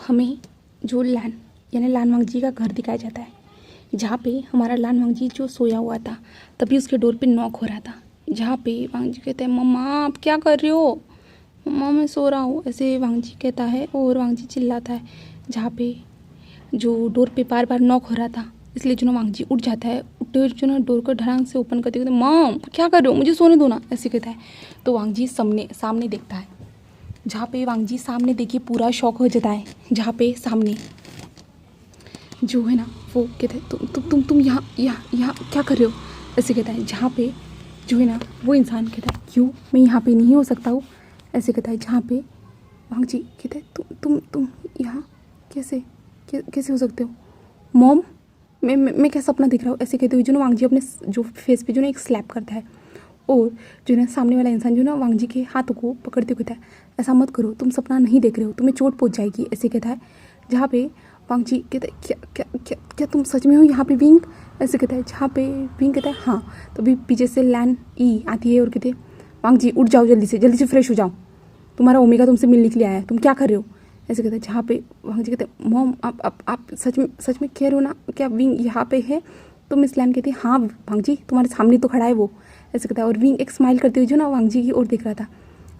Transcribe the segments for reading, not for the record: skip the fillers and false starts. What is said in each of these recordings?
हमें जो लान यानी लान वांगजी का घर दिखाया जाता है, जहाँ पे हमारा लान वांगजी जो सोया हुआ था तभी उसके डोर पे नॉक हो रहा था। जहाँ पे वांगजी कहते हैं मम्मा आप क्या कर रहे हो, मम्मा मैं सो रहा हूँ, ऐसे वांगजी कहता है और वांगजी चिल्लाता है। जहाँ पे जो डोर पे बार बार नॉक हो रहा था, इसलिए जो ना वांगजी उठ जाता है। उठते हुए जो ना डोर को ढंग से ओपन करते कहते मॉम क्या कर रहे हो, मुझे सोने दो ना, ऐसे कहता है। तो वांगजी सामने देखता है। जहाँ पे वांगजी सामने देखिए पूरा शॉक हो जाता है। जहाँ पे सामने जो है ना वो कहता है तुम यहाँ क्या कर रहे हो, ऐसे कहता है। जहाँ पे जो है ना वो इंसान कहता है क्यों मैं यहाँ पे नहीं हो सकता हूँ, ऐसे कहता है। जहाँ पे वांगजी कहता है तुम यहाँ कैसे हो सकते हो मॉम, मैं क्या सपना दिख रहा हूँ, ऐसे कहते हुए जो ना वांगजी अपने जो फेस पे जो ना एक स्लैप करता है। और जो ना सामने वाला इंसान जो ना वांगजी के हाथों को पकड़ते हुए कहता है ऐसा मत करो, तुम सपना नहीं देख रहे हो, तुम्हें चोट पहुँच जाएगी, ऐसे कहता है। जहाँ पे वांगजी कहता है क्या क्या क्या क्या तुम सच में हो यहाँ पे विंग, ऐसे कहता है। जहाँ पे विंग कहता है हाँ। तो अभी पीछे से लैन ई आती है और कहते वांगजी उठ जाओ, जल्दी से फ्रेश हो जाओ, तुम्हारा ओमेगा तुमसे मिलने के लिए आया है, तुम क्या कर रहे हो, ऐसे कहते हैं। जहाँ पे वांगजी कहते हैं मॉम आप सच में कह रहे हो ना, क्या विंग यहाँ पे है। तो मिस लैन कहती है हाँ वांगजी तुम्हारे सामने तो खड़ा है वो, ऐसे कहता है। और विंग एक स्माइल करते हुए जो ना वांगजी की ओर देख रहा था।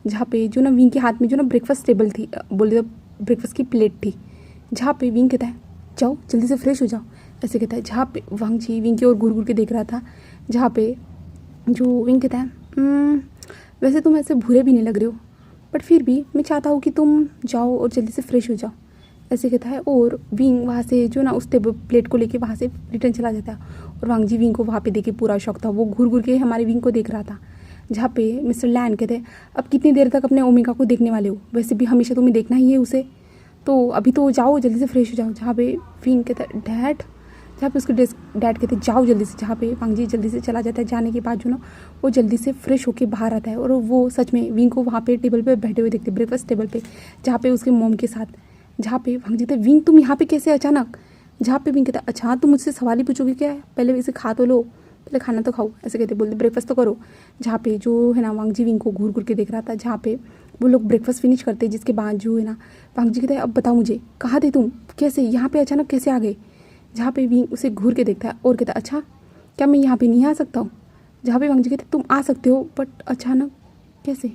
जहाँ पे जो ना विंग के हाथ में जो ना ब्रेकफास्ट टेबल थी, बोले तो ब्रेकफास्ट की प्लेट थी। जहाँ पे विंग कहता है जाओ जल्दी से फ्रेश हो जाओ, ऐसे कहता है। जहाँ पे वांगजी विंग की ओर घूर के देख रहा था। जहाँ पे जो विंग कहता है वैसे तुम ऐसे भूरे भी नहीं लग रहे हो, बट फिर भी मैं चाहता हूँ कि तुम जाओ और जल्दी से फ्रेश हो जाओ, ऐसे कहता है। और विंग वहाँ से जो ना उस टेबल प्लेट को लेके वहाँ से रिटर्न चला जाता है। और वांगजी विंग को वहाँ पे देखे पूरा शौक था, वो घूर के हमारे विंग को देख रहा था। जहाँ पे मिस्टर लैन कहते हैं अब कितनी देर तक अपने ओमेगा को देखने वाले हो, वैसे भी हमेशा तुम्हें देखना ही है उसे, तो अभी तो जाओ जल्दी से फ्रेश हो जाओ। जहाँ पे विंग कहता है डैड, जहाँ पे उसके डैड कहते हैं जाओ जल्दी से। जहाँ पे वांगजी जल्दी से चला जाता है। जाने के बाद जो ना वो जल्दी से फ्रेश होके बाहर आता है। और वो सच में विंग को वहाँ पे टेबल पे बैठे हुए देखते, ब्रेकफास्ट टेबल पे, जहाँ पे उसके मॉम के साथ। जहाँ पे वांगजी कहते विंग तुम यहाँ पे कैसे अचानक। जहाँ पे विंग कहता है अच्छा तुम मुझसे सवाल ही पूछोगे क्या है, पहले इसे खा तो लो, पहले खाना तो खाओ, ऐसे कहते बोलते ब्रेकफास्ट तो करो। जहाँ पे जो है ना वांगजी विंग को घूर के देख रहा था। जहाँ पे वो लोग ब्रेकफास्ट फिनिश करते, जिसके बाद जो है ना वांगजी कहता है अब बताओ मुझे कहाँ थे तुम, कैसे यहाँ पे अचानक कैसे आ गए। जहाँ पे विंग उसे घूर के देखता है और कहता है अच्छा क्या मैं यहाँ पे नहीं आ सकता हूँ। जहाँ पे वांगजी कहते तुम आ सकते हो बट अचानक कैसे।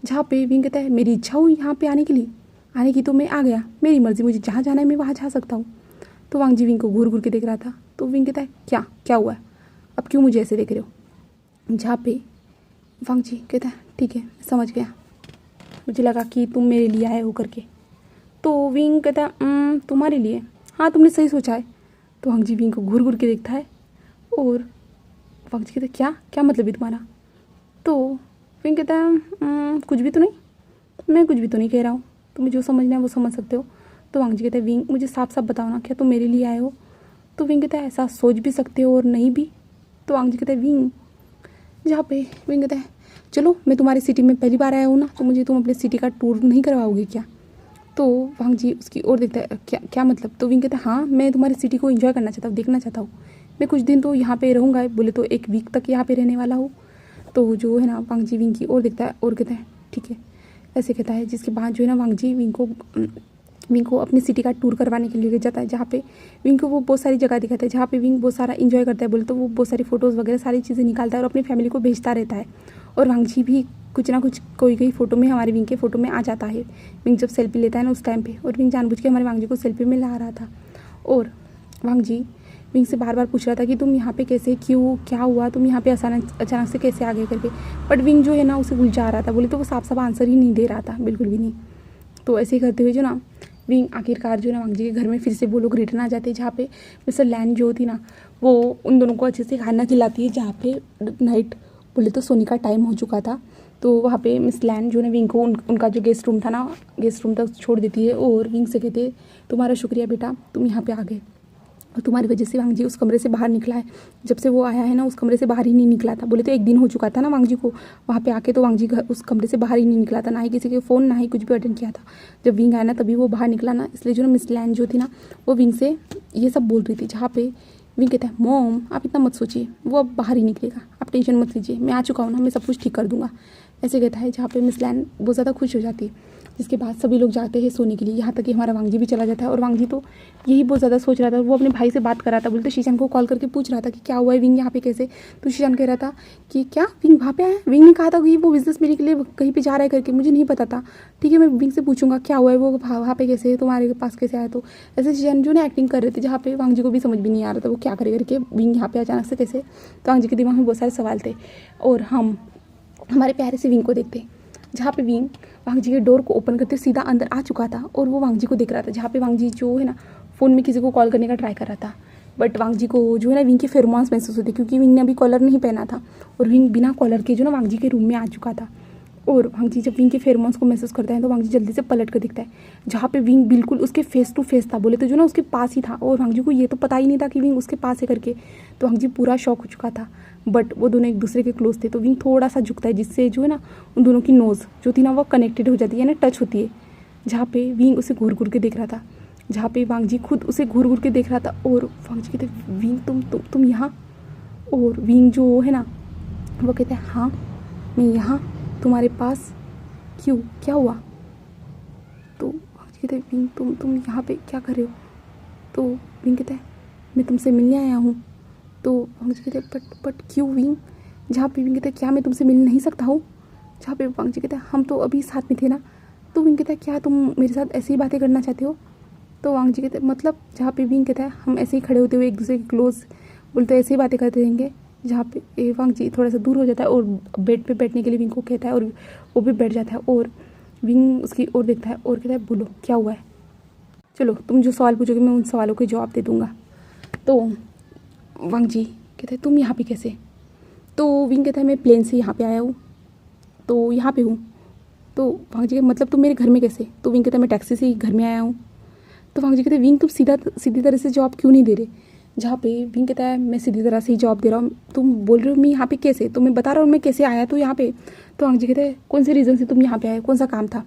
जहाँ पे विंग कहता है मेरी इच्छा हुई यहाँ पे आने की तो मैं आ गया, मेरी मर्जी, मुझे जहाँ जाना है मैं वहाँ जा सकता हूँ। तो वांगजी विंग को घूर के देख रहा था। तो विंग कहता है क्या हुआ है, अब क्यों मुझे ऐसे देख रहे हो। जहाँ पे वांगजी कहता है ठीक है मैं समझ गया, मुझे लगा कि तुम मेरे लिए आए हो करके। तो विंग कहता है तुम्हारे लिए, हाँ तुमने सही सोचा है। तो वांगजी विंग को घूर के देखता है और वांगजी कहता है क्या मतलब है तुम्हारा। तो विंग कहता है कुछ भी तो नहीं, मैं कुछ भी तो नहीं कह रहा हूँ, तुम्हें जो समझना है वो समझ सकते हो। तो वांगजी कहता है विंग मुझे साफ बताओ ना, क्या तुम मेरे लिए आए हो। तो विंग कहता है ऐसा सोच भी सकते हो और नहीं भी। तो वांगजी कहता है विंग, जहाँ पे विंग कहता है चलो मैं तुम्हारी सिटी में पहली बार आया हूँ ना, तो मुझे तुम अपने सिटी का टूर नहीं करवाओगे क्या। तो वांगजी उसकी ओर देखता है क्या मतलब। तो विंग कहता है हाँ मैं तुम्हारी सिटी को एंजॉय करना चाहता हूँ, देखना चाहता हूँ, मैं कुछ दिन तो यहाँ पे रहूँगा, बोले तो 1 वीक तक यहाँ पे रहने वाला हूँ। तो जो है ना वांगजी विंग की ओर देखता है और कहता है ठीक है, ऐसे कहता है। जिसके बाद जो है ना वांगजी विंग को अपनी सिटी का टूर करवाने के लिए ले जाता है। जहाँ पे विंग को वो बहुत सारी जगह दिखाता है, जहाँ पे विंग बहुत सारा एंजॉय करता है, बोले तो वो बहुत सारी फोटोज़ वगैरह सारी चीज़ें निकालता है और अपनी फैमिली को भेजता रहता है। और वांगजी भी कुछ ना कुछ कोई फ़ोटो में हमारे विंग के फ़ोटो में आ जाता है। विंग जब सेल्फी लेता है ना उस टाइम पे, और विंग जानबूझ के हमारे वांगजी को सेल्फी में ला रहा था। और वांगजी विंग से बार पूछ रहा था कि तुम यहाँ पे कैसे, क्यों, क्या हुआ, तुम यहाँ पे अचानक से कैसे आ गए करके। बट विंग जो है ना उसे उलझा रहा था, बोले तो वो साफ आंसर ही नहीं दे रहा था, बिल्कुल भी नहीं। तो ऐसे ही करते हुए जो ना विंग आखिरकार जो है ना वांगजी के घर में फिर से वो लोग रिटर्न आ जाते हैं। जहाँ पे मिस्टर लैन जो थी ना वो उन दोनों को अच्छे से खाना खिलाती है। जहाँ पे नाइट बोले तो सोने का टाइम हो चुका था। तो वहाँ पे मिस लैन जो है विंग को उनका जो गेस्ट रूम था ना, गेस्ट रूम तक छोड़ देती है। और विंग से कहते तुम्हारा शुक्रिया बेटा, तुम यहाँ पे आ गए, और तुम्हारी वजह से वांगजी उस कमरे से बाहर निकला है। जब से वो आया है ना उस कमरे से बाहर ही नहीं निकला था, बोले तो 1 दिन हो चुका था ना वांगजी को वहाँ पे आके। तो वांगजी घर उस कमरे से बाहर ही नहीं निकला था, ना ही किसी के फ़ोन, ना ही कुछ भी अटेंड किया था। जब विंग आया ना तभी वो बाहर निकला ना, इसलिए जो ना मिस लैन जो थी ना वो विंग से ये सब बोल रही थी। जहाँ पे विंग कहता है मॉम आप इतना मत सोचिए, वो अब बाहर ही निकलेगा, आप टेंशन मत लीजिए, मैं आ चुका हूँ ना, मैं सब कुछ ठीक कर दूँगा, ऐसे कहता है। जहाँ पे मिस लैन बहुत ज़्यादा खुश हो जाती है। जिसके बाद सभी लोग जाते हैं सोने के लिए, यहाँ तक कि हमारा वांगजी भी चला जाता है। और वांगजी तो यही बहुत ज़्यादा सोच रहा था, वो अपने भाई से बात कर रहा था, बोलते शीशान को कॉल करके पूछ रहा था कि क्या हुआ है विंग यहाँ पे कैसे। तो शीशान कह रहा था कि क्या विंग वहाँ पे आया, विंग ने कहा था कि वो बिजनेस मेरे के लिए कहीं पे जा रहा है करके, मुझे नहीं पता था। ठीक है मैं विंग से पूछूंगा क्या हुआ है, वो वहाँ पे कैसे है, तुम्हारे पास कैसे आया। तो ऐसे शीशान जो ना एक्टिंग कर रहे थे, जहाँ पे वांगजी को भी समझ भी नहीं आ रहा था वो क्या करे करके, विंग यहाँ पे अचानक से कैसे। तो वांगजी के दिमाग में बहुत सारे सवाल थे। और हम हमारे प्यारे से विंग को देखते, जहाँ पे विंग वांगजी के डोर को ओपन करते सीधा अंदर आ चुका था और वो वांगजी को देख रहा था। जहाँ पे वांगजी जो है ना फ़ोन में किसी को कॉल करने का ट्राई कर रहा था, बट वांगजी को जो है ना विंग के फेरोमोन्स महसूस होते, क्योंकि विंग ने अभी कॉलर नहीं पहना था और विंग बिना कॉलर के जो ना वांगजी के रूम में आ चुका था। और वांगजी जब विंग के फेरोमोन्स को महसूस करता है तो वांगजी जल्दी से पलट कर दिखता है, जहाँ पे विंग बिल्कुल उसके फेस टू फेस था, बोले तो जो ना उसके पास ही था। और वांगजी को ये तो पता ही नहीं था कि विंग उसके पास है करके, तो वांगजी पूरा शॉक हो चुका था। बट वो दोनों एक दूसरे के क्लोज थे, तो विंग थोड़ा सा झुकता है, जिससे जो है ना उन दोनों की नोज़ जो थी ना वो कनेक्टेड हो जाती है ना, टच होती है। जहाँ पे विंग उसे घूर घूर के देख रहा था, जहाँ पे वांगजी खुद उसे घूर घूर के देख रहा था। और वांगजी कहते विंग तुम यहाँ। और विंग जो है ना वो कहता है हाँ मैं यहाँ तुम्हारे पास, क्यों क्या हुआ। तो वांगजी कहते विंग तुम यहाँ पे क्या कर रहे हो। तो विंग कहता है मैं तुमसे मिलने आया हूँ। तो वांगजी कहते बट क्यों विंग। जहाँ पे विंग कहता है क्या मैं तुमसे मिल नहीं सकता हूँ। जहाँ पे वांगजी कहता है हम तो अभी साथ में थे ना। तो विंग कहता है क्या तुम मेरे साथ ऐसी ही बातें करना चाहते हो। तो वांगजी कहते हैं मतलब। जहाँ पे विंग कहता है हम ऐसे ही खड़े होते हुए एक दूसरे के क्लोज बोलते ऐसे ही बातें करते रहेंगे। जहाँ पे वांगजी थोड़ा सा दूर हो जाता है और बेड पे बैठने के लिए विंग को कहता है और वो भी बैठ जाता है। और विंग उसकी ओर देखता है और कहता है बोलो क्या हुआ है। चलो तुम जो सवाल पूछोगे मैं उन सवालों के जवाब दे दूँगा। तो वांगजी कहता है तुम यहाँ पे कैसे। तो विंग कहता है मैं प्लेन से यहाँ पे आया हूँ, तो यहाँ पे हूँ। तो वांगजी कहता मतलब तुम मेरे घर में कैसे। तो विंग कहता है मैं टैक्सी से ही घर में आया हूँ। तो वांगजी कहते हैं विंग तुम सीधी तरह से जवाब क्यों नहीं दे रहे। जहाँ पे विंग कहता है मैं सीधी तरह से ही जवाब दे रहा हूँ, तुम बोल रहे हो मैं यहाँ पे कैसे, तो मैं बता रहा हूँ मैं कैसे आया तो यहाँ पे। तो वांगजी कहते हैं कौन से रीज़न से तुम यहाँ पे आए, कौन सा काम था।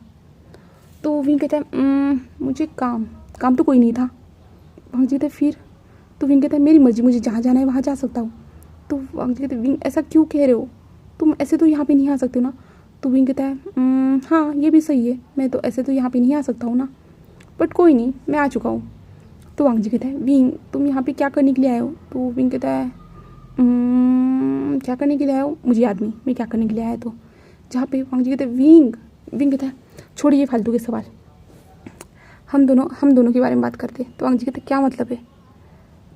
तो विंग कहता है मुझे काम तो कोई नहीं था। वांगजी कहते हैं फिर। तो विंग कहता है मेरी मर्जी, मुझे जहाँ जाना है वहाँ जा सकता हूँ। तो वांगजी कहते हैं विंग ऐसा क्यों कह रहे हो, तुम ऐसे तो यहाँ पे नहीं आ सकते हो ना। तो विंग कहता है हाँ ये भी सही है, मैं तो ऐसे तो यहाँ पे नहीं आ सकता हूँ ना, बट कोई नहीं मैं आ चुका हूँ। तो वांगजी कहता है विंग तुम यहाँ पे क्या करने के लिए आए हो। तो विंग कहता है क्या करने के लिए आए हो मुझे याद नहीं मैं क्या करने के लिए आया। तो जहाँ पे वांगजी कहते हैं विंग कहता है छोड़िए फालतू के सवाल, हम दोनों के बारे में बात करते। तो वांगजी कहते क्या मतलब है।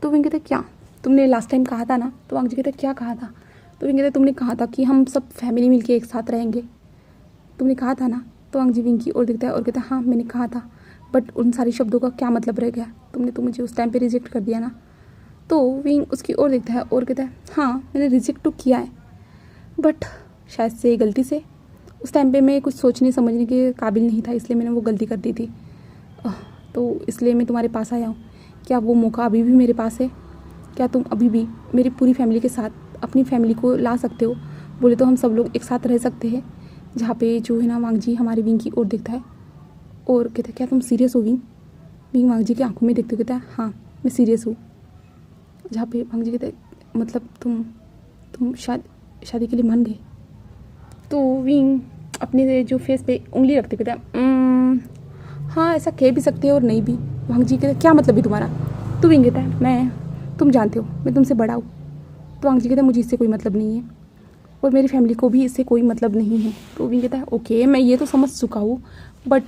तो विंग कहते क्या तुमने लास्ट टाइम कहा था ना। तो वांगजी कहते क्या कहा था। तो विंग कहते तुमने कहा था कि हम सब फैमिली मिलके एक साथ रहेंगे, तुमने कहा था ना। तो वांगजी विंग की ओर देखता है और कहता है हाँ मैंने कहा था, बट उन सारी शब्दों का क्या मतलब रह गया, तुमने तो मुझे उस टाइम पे रिजेक्ट कर दिया ना। तो विंग उसकी ओर देखता है और कहता है हाँ मैंने रिजेक्ट तो किया है, बट शायद से गलती से उस टाइम पे मैं कुछ सोचने समझने के काबिल नहीं था, इसलिए मैंने वो गलती कर दी थी। तो इसलिए मैं तुम्हारे पास आया हूँ। क्या वो मौका अभी भी मेरे पास है, क्या तुम अभी भी मेरी पूरी फैमिली के साथ अपनी फैमिली को ला सकते हो, बोले तो हम सब लोग एक साथ रह सकते हैं। जहाँ पे जो है ना वांगजी हमारे विंग की ओर देखता है और कहता है क्या तुम सीरियस हो विंग। विंग वांगजी की आंखों में देखते हुए कहता है हाँ मैं सीरियस हूँ। जहाँ पे वांगजी कहता है मतलब तुम शादी के लिए मान गए। तो विंग अपने जो फेस पे उंगली रखते कहता है हाँ ऐसा कह भी सकते हो और नहीं भी। वांगजी कहता है क्या मतलब है तुम्हारा। तो विंग कहता है तुम जानते हो मैं तुमसे बड़ा हूँ। तो वांगजी कहता है मुझे इससे कोई मतलब नहीं है और मेरी फैमिली को भी इससे कोई मतलब नहीं है। तो विंग कहता है ओके मैं ये तो समझ चुका हूँ, बट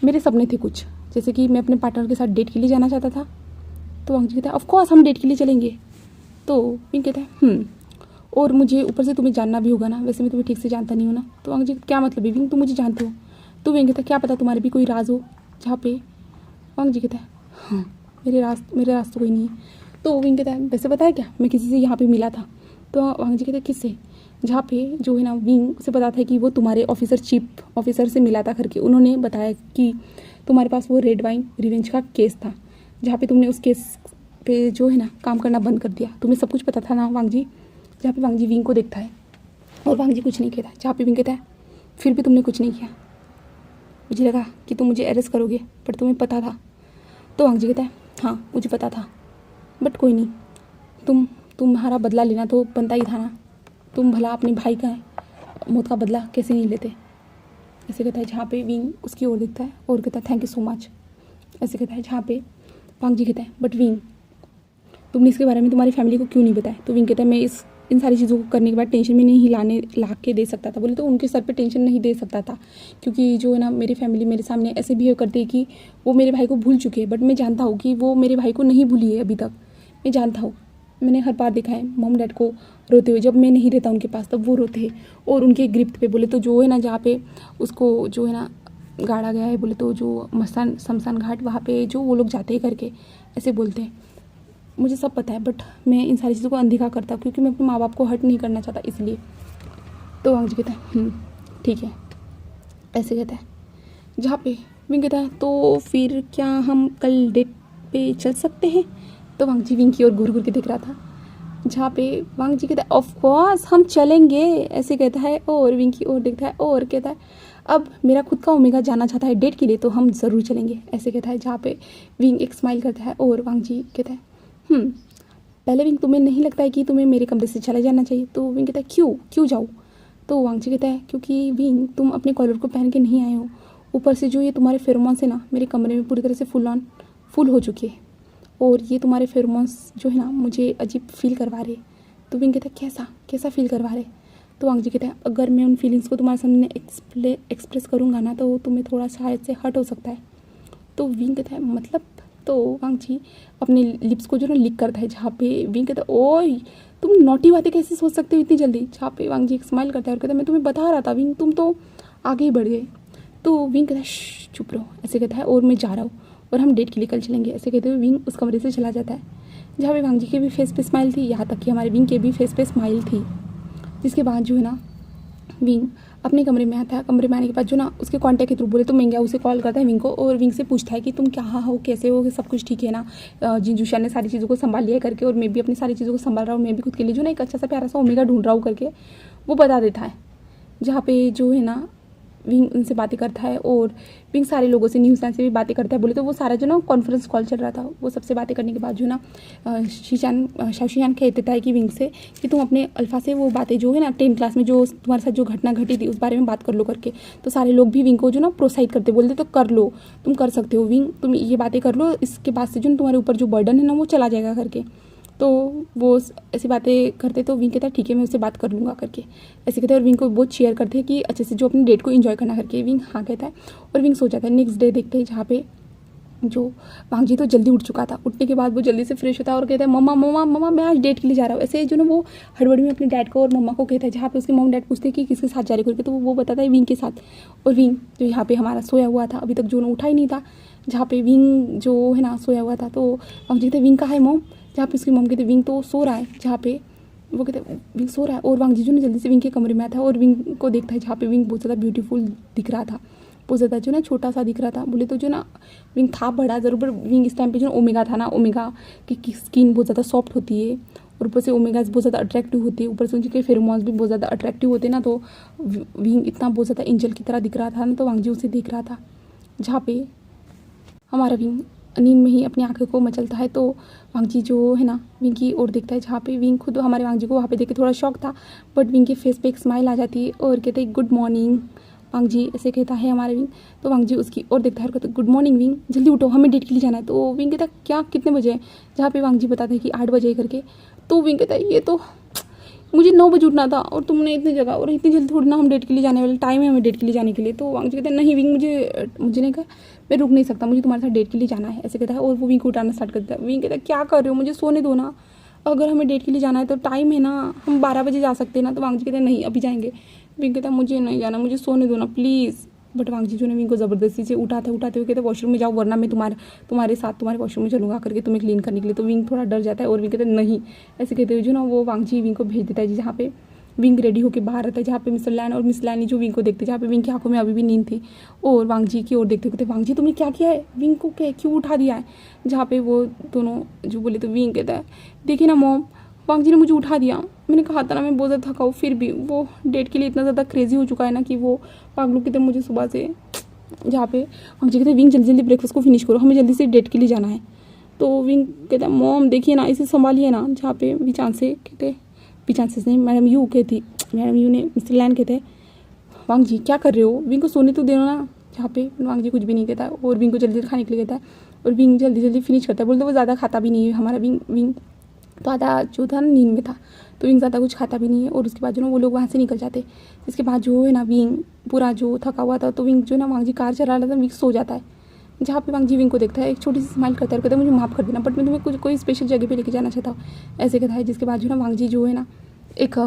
मेरे सपने थे कुछ, जैसे कि मैं अपने पार्टनर के साथ डेट के लिए जाना चाहता था। तो वांगजी कहता है ऑफ कोर्स हम डेट के लिए चलेंगे। तो विंग कहता है और मुझे ऊपर से तुम्हें जानना भी होगा ना, वैसे मैं तुम्हें ठीक से जानता नहीं हूँ ना। तो वांगजी क्या मतलब है विंग तुम मुझे जानते हो। तो विंग कहता है क्या पता तुम्हारे भी कोई राज हो। जहाँ पे वांगजी कहता है हाँ मेरे राज तो कोई नहीं है। तो विंग कहता है वैसे पता है क्या मैं किसी से यहाँ पे मिला था। तो वांगजी कहता है किससे। जहाँ पे जो है ना विंग से पता था कि वो तुम्हारे चीफ ऑफिसर से मिला था करके, उन्होंने बताया कि तुम्हारे पास वो रेड वाइन रिवेंज का केस था, जहाँ पे तुमने उस केस पे जो है ना काम करना बंद कर दिया, तुम्हें सब कुछ पता था ना वांगजी। जहाँ पे वांगजी विंग को देखता है और वांगजी कुछ नहीं कहता। जहाँ पे विंग कहता है फिर भी तुमने कुछ नहीं किया, मुझे लगा कि तुम मुझे अरेस्ट करोगे पर तुम्हें पता था। तो वांगजी कहता है हाँ मुझे पता था, बट कोई नहीं, तुम्हारा बदला लेना तो बनता ही था ना, तुम भला अपने भाई का मौत का बदला कैसे नहीं लेते। ऐसे कहता है, जहाँ पे विंग उसकी ओर देखता है और कहता है थैंक यू सो मच। ऐसे कहता है, जहाँ पे वांग जी कहता है बट विंग तुमने इसके बारे में तुम्हारी फैमिली को क्यों नहीं बताया। तो विंग कहता है, मैं इन सारी चीज़ों को करने के बाद टेंशन में नहीं ला के दे सकता था। बोले तो उनके सर पे टेंशन नहीं दे सकता था, क्योंकि जो है ना मेरी फैमिली मेरे सामने ऐसे बिहेव करती है कि वो मेरे भाई को भूल चुके हैं, बट मैं जानता हूँ कि वो मेरे भाई को नहीं भूली है अभी तक। मैं जानता हूँ, मैंने हर बार देखा है मॉम डैड को रोते हुए, जब मैं नहीं रहता उनके पास तब वो रोते हैं और उनके गिरफ्त पे। बोले तो जो है ना जहाँ पे उसको जो है ना गाड़ा गया है, बोले तो जो शमशान घाट वहाँ पे जो वो लोग जाते हैं करके ऐसे बोलते हैं। मुझे सब पता है, बट मैं इन सारी चीज़ों को अनदेखा करता हूँ क्योंकि मैं अपने माँ बाप को हर्ट नहीं करना चाहता, इसलिए। तो वांग जी कहता है ठीक है, ऐसे कहता है। जहाँ पे विंग कहता है, तो फिर क्या हम कल डेट पे चल सकते हैं। तो वांग जी विंग की ओर घूर घूर के देख रहा था, जहाँ पे वांग जी कहता है ऑफ कोर्स हम चलेंगे, ऐसे कहता है और विंग की ओर देखता है और कहता है अब मेरा खुद का ओमेगा जाना चाहता है डेट के लिए, तो हम ज़रूर चलेंगे, ऐसे कहता है। जहाँ पे विंग एक स्माइल करता है और वांग जी कहता है पहले विंग तुम्हें नहीं लगता है कि तुम्हें मेरे कमरे से चला जाना चाहिए। तो विंग कहता है क्यों जाऊँ। तो वांग जी कहता है क्योंकि विंग तुम अपने कॉलर को पहन के नहीं आए हो, ऊपर से जो ये तुम्हारे फेरोमोन्स है ना मेरे कमरे में पूरी तरह से फुल हो चुके हैं और ये तुम्हारे फेरोमोन्स जो है ना मुझे अजीब फील करवा रहे। तो विंग कहता है कैसा फील करवा रहे। तो वांग जी कहता है अगर मैं उन फीलिंग्स को तुम्हारे सामने एक्सप्रेस करूँगा ना तो तुम्हें थोड़ा शायद से हर्ट हो सकता है। तो विंग कहता है मतलब। तो वांग जी अपने लिप्स को जो ना लिक करता है, जहाँ पे विंग कहता है ओए तुम नॉटी बातें कैसे सोच सकते हो इतनी जल्दी। जहाँ पे वांग जी एक स्माइल करता है और कहता है मैं तुम्हें बता रहा था विंग, तुम तो आगे ही बढ़ गए। तो विंग कहता है चुप रहो, ऐसे कहता है और मैं जा रहा हूँ और हम डेट के लिए कल चलेंगे, ऐसे कहते हुए विंग उस कमरे से चला जाता है। जहाँ पे वांग जी के भी फेस पे स्माइल थी, यहाँ तक कि हमारे विंग के भी फेस पे स्माइल थी। जिसके बाद जो है ना विंग अपने कमरे में आता है। कमरे में आने के बाद जो ना उसके कांटेक्ट के थ्रू बोले तो मेंग्या उसे कॉल करता है विंग को और विंग से पूछता है कि तुम क्या हो, कैसे हो, सब कुछ ठीक है ना। जिंजूशा ने सारी चीज़ों को संभाल लिया करके और मैं भी अपनी सारी चीज़ों को संभाल रहा हूँ, मैं भी खुद के लिए जो ना एक अच्छा सा प्यारा सा ओमेगा ढूंढ रहा हूँ करके वो बता देता है। जहाँ पे जो है ना विंग उनसे बातें करता है और विंग सारे लोगों से न्यूज़लैंड से भी बातें करता है। बोले तो वो सारा जो ना कॉन्फ्रेंस कॉल चल रहा था, वो सबसे बातें करने के बाद जो ना शाओशियान कह देता है कि विंग से कि तुम अपने अल्फा से वो बातें जो है ना 10th क्लास में जो तुम्हारे साथ जो घटना घटी थी उस बारे में बात कर लो करके। तो सारे लोग भी विंग को जो ना प्रोत्साहित करते, बोलते तो कर लो, तुम कर सकते हो विंग, तुम ये बातें कर लो, इसके बाद से जो तुम्हारे ऊपर जो बर्डन है ना वो चला जाएगा करके। तो वो ऐसी बातें करते तो विंग कहता है ठीक है मैं उससे बात कर लूँगा करके, ऐसे कहते हैं। और विंग को बहुत शेयर करते हैं कि अच्छे से जो अपनी डेट को एंजॉय करना करके। विंग हाँ कहता है और विंग सो जाता है। नेक्स्ट डे देखते हैं जहाँ पे जो वांग जी तो जल्दी उठ चुका था। उठने के बाद वो जल्दी से फ्रेश होता है और कहता है मम्मा मैं आज डेट के लिए जा रहा हूँ। ऐसे जो ना वो हड़बड़ी में अपने डैड को और मम्मा को कहता है। जहाँ पे उसके मॉम डैड पूछते हैं कि किसके साथ जा रहे करके, तो वो बताता है विंग के साथ। और विंग जो यहाँ पे हमारा सोया हुआ था अभी तक जो ना उठा ही नहीं था, जहाँ पे विंग जो है ना सोया हुआ था। तो वांग जी कहते विंग कहाँ है मॉम, जहाँ पे उसकी मॉम कहते विंग तो सो रहा है, जहाँ पे वो कहते विंग सो रहा है। और वांग जी जो ना जल्दी से विंग के कमरे में आता है और विंग को देखता है, जहाँ पे विंग बहुत ज़्यादा ब्यूटीफुल दिख रहा था, बहुत ज़्यादा जो ना छोटा सा दिख रहा था। बोले तो जो ना विंग था बड़ा ज़रूर, पर विंग इस टाइम पे जो ओमेगा था ना, ओमेगा की स्किन बहुत ज़्यादा सॉफ्ट होती है और ऊपर से ओमेगाज बहुत ज़्यादा अट्रैक्टिव होती है, ऊपर से उनके फेरोमोन्स भी बहुत ज़्यादा अट्रैक्टिव होते हैं ना। तो विंग इतना बहुत ज़्यादा एंजल की तरह दिख रहा था ना, तो वांग जी उसे देख रहा था। जहाँ पे हमारा विंग नींद में ही अपनी आंखों को मचलता है। तो वांग जी जो है ना विंग की ओर देखता है, जहाँ पे विंग खुद हमारे वांग जी को वहाँ पे देख के थोड़ा शौक था, बट विंग के फेस पे एक स्माइल आ जाती है और कहते हैं गुड मॉर्निंग वांग जी, ऐसे कहता है हमारे विंग। तो वांग जी उसकी ओर देखता है और कहते गुड मॉर्निंग विंग, जल्दी उठो हमें डेट के लिए जाना है। तो विंग कहता है क्या कितने बजे है, जहाँ पे वांग जी बताते हैं कि 8 बजे करके। तो विंग कहता है ये तो मुझे 9 बजे उठना था और तुमने इतनी जगह और इतनी जल्दी थोड़ी ना, हम डेट के लिए जाने वाले टाइम है हमें डेट के लिए जाने के लिए। तो वांग जी कहते हैं नहीं विंग मुझे नहीं कहा, मैं रुक नहीं सकता, मुझे तुम्हारे साथ डेट के लिए जाना है, ऐसे कहता है। और वो विंग को उठाना स्टार्ट करता है। विंग कहता है क्या कर रहे हो, मुझे सोने दो ना, अगर हमें डेट के लिए जाना है तो टाइम है ना, हम 12 बजे जा सकते हैं ना। तो वांग जी कहते हैं नहीं अभी जाएंगे। विंग कहता है मुझे नहीं जाना, मुझे सोने दो ना प्लीज़। बट वांग जी जो ने विंग को ज़बरदस्ती से उठाते हुए कहते वॉशरूम में जाओ, वरना मैं तुम्हारे साथ तुम्हारे वॉशरूम में चलूँगा करके तुम्हें क्लीन करने के लिए। तो विंग थोड़ा डर जाता है और विंग कहते हैं नहीं, ऐसे कहते हुए जो ना वो वांग जी विंग को भेज देता है, जहाँ पे विंग रेडी होकर बाहर रहता है। जहाँ पे मिस्टर लैन और मिस लैनी जो विंग को देखते, जहाँ पे विंग की आंखों में अभी भी नींद थी और वांग जी की ओर देखते कहते वांग जी तुमने क्या किया है, विंग को क्यों उठा दिया है। जहाँ पे वो दोनों जो बोले तो विंग कहता है देखिए ना मॉम, वांग जी ने मुझे उठा दिया, मैंने कहा था ना मैं बहुत ज़्यादा थका हूँ, फिर भी वो डेट के लिए इतना ज़्यादा क्रेजी हो चुका है ना कि वो पागलों की तरह मुझे सुबह से। जहाँ पे वांग जी कहते विंग जल्दी ब्रेकफास्ट को फिनिश करो, हमें जल्दी से डेट के लिए जाना है। तो विंग कहता है मॉम देखिए ना इसे संभालिए ना। जहाँ पे विचांस से कहते विचांस से नहीं मैडम यू कहती, मैडम यू ने मिस्टर लैन कहते वांग जी क्या कर रहे हो, विंग को सोने तो देना ना। जहाँ पे वांग जी कुछ भी नहीं कहता और विंग को जल्दी जल्दी खाने के लिए कहता है और विंग जल्दी जल्दी फिनिश करता है। बोलते वो ज़्यादा खाता भी नहीं है हमारा विंग। विंग तो आधा जो था ना नींद में था, तो विंग ज़्यादा कुछ खाता भी नहीं है। और उसके बाद जो ना वो लोग वहाँ से निकल जाते। इसके बाद जो है ना विंग पूरा जो थका हुआ था, तो विंग जो ना वांग जी कार चला रहा था, विंग सो जाता है। जहाँ पे वांग जी विंग को देखता है, एक छोटी सी स्माइल करता है और कहता है मुझे माफ़ कर देना, बट मैं तुम्हें कुछ कोई स्पेशल जगह पे लेके जाना चाहता हूँ, ऐसे कहता है। जिसके बाद जो ना वांग जी जो है ना एक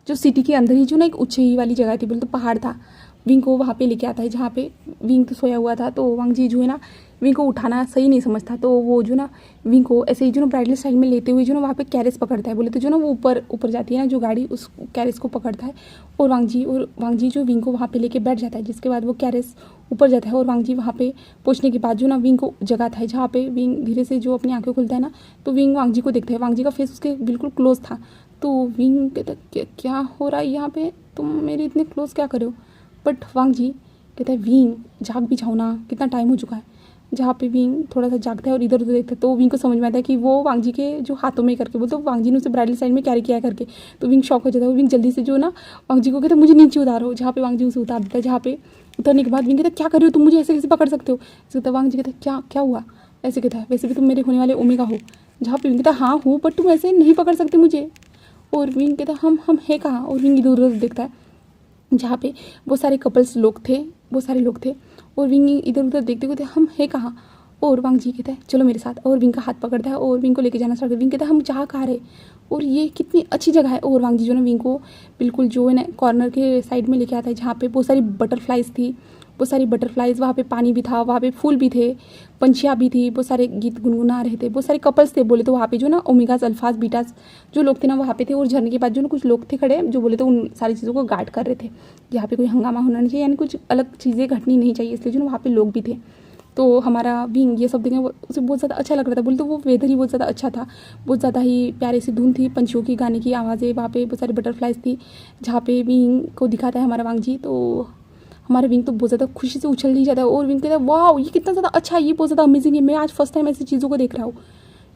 जो सिटी के अंदर ही जो ना एक ऊंचाई वाली जगह थी, बोले तो पहाड़ था, विंग को वहाँ पे लेके आता है। जहाँ पे विंग तो सोया हुआ था, तो वांग जी जो है ना विंग को उठाना सही नहीं समझता, तो वो जो ना विंग को ऐसे ही जो ना ब्राइडल स्टाइल में लेते हुए जो ना वहाँ पे कैरेस पकड़ता है। बोले तो जो ना वो ऊपर ऊपर जाती है ना जो गाड़ी, उस कैरेस को पकड़ता है और वांग जी जो विंग को वहाँ पे लेके बैठ जाता है। जिसके बाद वो कैरेस ऊपर जाता है और वांग जी वहाँ पे पहुँचने के बाद जो ना विंग को जगाता है। जहाँ पे विंग धीरे से जो अपनी आंखें खुलता है ना, तो विंग वांग जी को देखता है। वांग जी का फेस उसके बिल्कुल क्लोज था, तो विंग कहता है क्या हो रहा है यहाँ पे, तुम मेरे इतने क्लोज क्या कर रहे हो। बट वांग जी कहता है विंग जाग भी जाओ ना, कितना टाइम हो चुका है। जहाँ पे विंग थोड़ा सा जागता है और इधर उधर देखता है, तो विंग को समझ में आता है कि वो वांग जी के जो हाथों में करके बोलते, तो वांग जी ने उसे ब्राइडल साइड में कैरी किया करके, तो विंग शॉक हो जाता है। विंग जल्दी से जो ना वांग जी को कहता है मुझे नीचे उतारो। जहाँ पे वांग जी उसे उतार देता है। जहाँ पे उतरने के बाद विंग कहता है क्या कर रहे हो तुम, मुझे ऐसे कैसे पकड़ सकते हो। ऐसे कहता है वांग जी कहता है क्या क्या हुआ, ऐसे कहता है वैसे भी तुम मेरे होने वाले ओमेगा हो। जहाँ पे विंग कहता है हाँ हूँ, बट तुम ऐसे नहीं पकड़ सकते मुझे। और विंग कहता है हम है कहाँ। और विंग इधर उधर देखता है, जहाँ पे बहुत सारे कपल्स लोग थे, बहुत सारे लोग थे। और विंग इधर उधर देखते हुए हम है कहाँ। और वांग जी कहता है चलो मेरे साथ, और विंग का हाथ पकड़ता है और विंग को लेके जाना स्टार्ट करता है। विंग कहता है हम जा कहाँ रहे, और ये कितनी अच्छी जगह है। और वांग जी जो ना विंग को बिल्कुल जो है ना कॉर्नर के साइड में लेके आता है, जहाँ पे बहुत सारी बटरफ्लाइज थी, बहुत सारी बटरफ्लाइज, वहाँ पे पानी भी था, वहाँ पे फूल भी थे, पंछियाँ भी थी, बहुत सारे गीत गुनगुना रहे थे, बहुत सारे कपल्स थे। बोले तो वहाँ पे जो ना ओमेगास अल्फाज बीटास जो लोग थे ना वहाँ पे थे। और झरने के बाद जो ना कुछ लोग थे खड़े, जो बोले तो उन सारी चीज़ों को गार्ड कर रहे थे। यहाँ पे कोई हंगामा होना नहीं चाहिए, यानी कुछ अलग चीज़ें घटनी नहीं चाहिए, इसलिए जो ना वहाँ पे लोग भी थे। तो हमारा विंग ये सब देखें, उसे बहुत ज़्यादा अच्छा लग रहा था। बोले तो वो वेदर ही बहुत ज़्यादा अच्छा था, बहुत ज़्यादा ही प्यारी सी धुन थी, पंछियों की गाने की आवाज़ें, वहाँ पे बहुत सारी बटरफ्लाइज थी। जहाँ पे विंग को दिखाता है हमारा वांग जी, तो हमारा विंग तो बहुत ज़्यादा खुशी से उछल ही जाता है। और विंग कहता है वाह ये कितना ज़्यादा अच्छा है, ये बहुत ज़्यादा अमेजिंग है, मैं आज फर्स्ट टाइम ऐसी चीज़ों को देख रहा हूँ।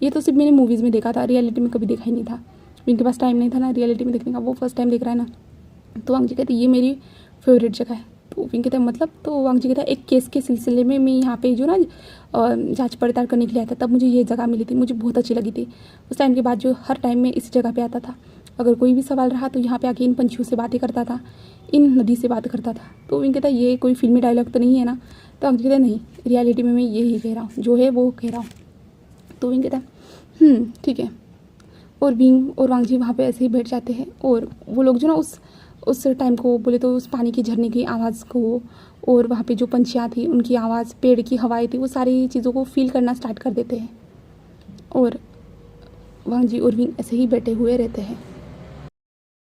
ये तो सिर्फ मैंने मूवीज़ में देखा था, रियलिटी में कभी देखा ही नहीं था। विंग के पास टाइम नहीं था ना रियलिटी में देखने का, वो फर्स्ट टाइम देख रहा है ना। तो वांग जी कहते ये मेरी फेवरेट जगह है। तो विंग कहता है मतलब, तो वांग जी कहता है एक केस के सिलसिले में मैं यहाँ पे जो ना जांच पड़ताल करने के लिए आया था, तब मुझे ये जगह मिली थी, मुझे बहुत अच्छी लगी थी। उस टाइम के बाद जो हर टाइम में इस जगह पे आता था, अगर कोई भी सवाल रहा तो यहाँ पे आके इन पंछियों से बातें करता था, इन नदी से बात करता था। तो विंग कहता है ये कोई फिल्मी डायलॉग तो नहीं है ना। तो वांग जी कहता है नहीं, रियलिटी में मैं यही कह रहा हूँ, जो है वो कह रहा हूँ। तो विंग कहता है ठीक है। और विंग और वांग जी वहाँ पे ऐसे ही बैठ जाते हैं। और वो लोग जो ना उस टाइम को बोले तो उस पानी की झरने की आवाज़ को, और वहाँ पे जो पंछियाँ थी उनकी आवाज़, पेड़ की हवाएं थी, वो सारी चीज़ों को फील करना स्टार्ट कर देते हैं। और वांग जी और विंग ऐसे ही बैठे हुए रहते हैं।